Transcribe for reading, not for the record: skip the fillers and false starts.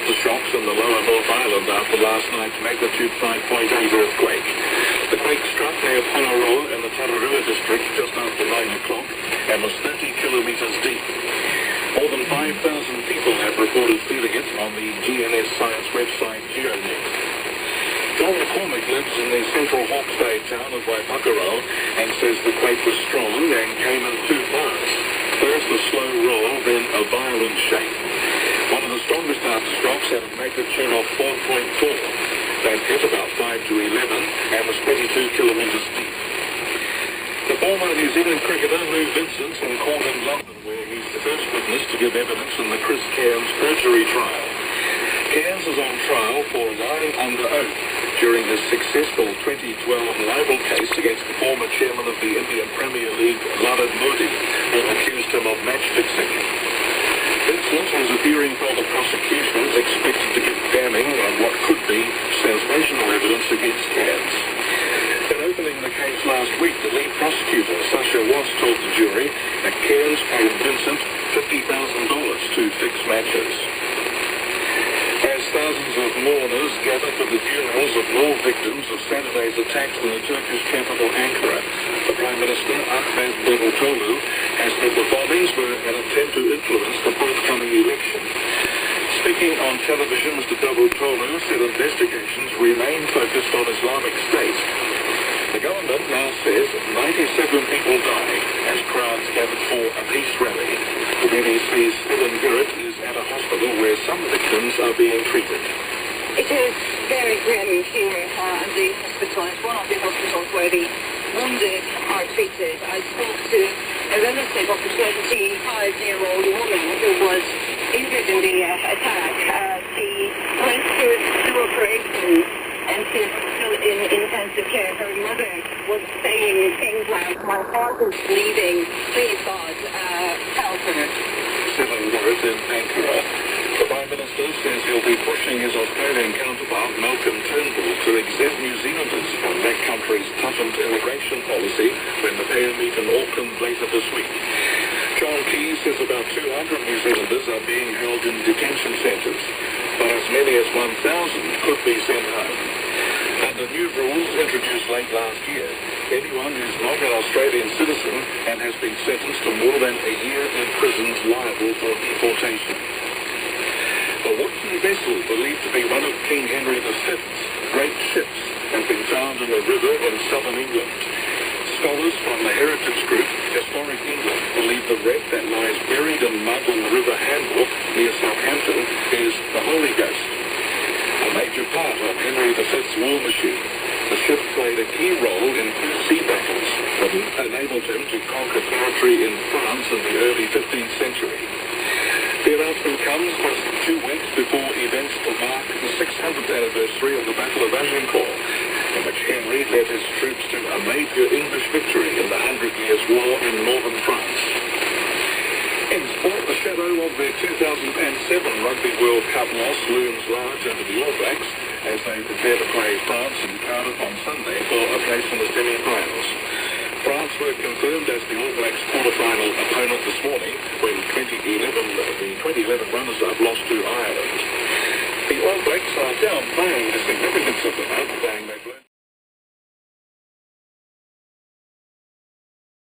aftershocks in the lower North Island after last night's magnitude 5.8 earthquake. The quake struck near Ponoroa in the Tararua district just after 9 o'clock and was 30 kilometres deep. More than 5,000 people have reported feeling it on the GNS Science website GeoNet. John McCormick lives in the central Hawke's Bay town of Waipukurau and says the quake was strong and came in two parts. First a slow roll, then a violent shake. One of the strongest aftershocks had a magnitude of 4.4. That hit about 5 to 11 and was 22 kilometres deep. The former New Zealand cricketer Lou Vincent in court in London, where he's the first witness to give evidence in the Chris Cairns perjury trial. Cairns is on trial for lying under oath during his successful 2012 libel case against the former chairman of the Indian Premier League, Lalit Modi, who accused him of match fixing. Vincent, who's appearing for the prosecution, is expected to give damning and what could be sensational evidence against Cairns. In opening the case last week, the lead prosecutor, Sasha Watts, told the jury that Cairns paid Vincent $50,000 to fix matches. As thousands of mourners gather for the funerals of more victims of Saturday's attacks in the Turkish capital Ankara, the Prime Minister, Ahmet Davutoglu, has said the bombings were an attempt to influence the forthcoming election. Speaking on television, Mr. Davutoglu said investigations remain focused on Islamic State. The government now says 97 people died as crowds gathered for a peace rally. The BBC's Ellen Garrett is at a hospital where some victims are being treated. It is very grim here at the hospital. It's one of the hospitals where the wounded are treated. I spoke to a relative of a 25-year-old woman who was injured in the attack. She went through two operations and she's still in intensive care. Her mother was saying things like, "My heart is bleeding, please God, help her." Zealand Int in Ankara. The Prime Minister says he'll be pushing his Australian counterpart, Malcolm Turnbull, to exempt New Zealanders from that country's toughened immigration policy when the pair meet in Auckland later this week. John Key says about 200 New Zealanders are being held in detention centres, but as many as 1,000 could be sent home. Under new rules introduced late last year, anyone who's not an Australian citizen and has been sentenced to more than a year in prison is liable for deportation. A wooden vessel believed to be one of King Henry VI's great ships has been found in a river in southern England. Scholars from the heritage group Historic England believe the wreck that lies buried in mud on the River Handle near Southampton is the Holy Ghost. A major part of Henry V's war machine, the ship played a key role in two sea battles that enabled him to conquer territory in France in the early 15th century. The announcement comes just 2 weeks before events to mark the 600th anniversary of the Battle of Agincourt, in which Henry led his troops to a major English victory in the 100 Years' War in northern France. In sport, the shadow of their 2007 Rugby World Cup loss looms large over the All Blacks as they prepare to play France in Cardiff on Sunday for a place in the semi-finals. France were confirmed as the All Blacks quarter-final opponent this morning when the 2011 runners-up lost to Ireland. The All Blacks are downplaying the significance of the match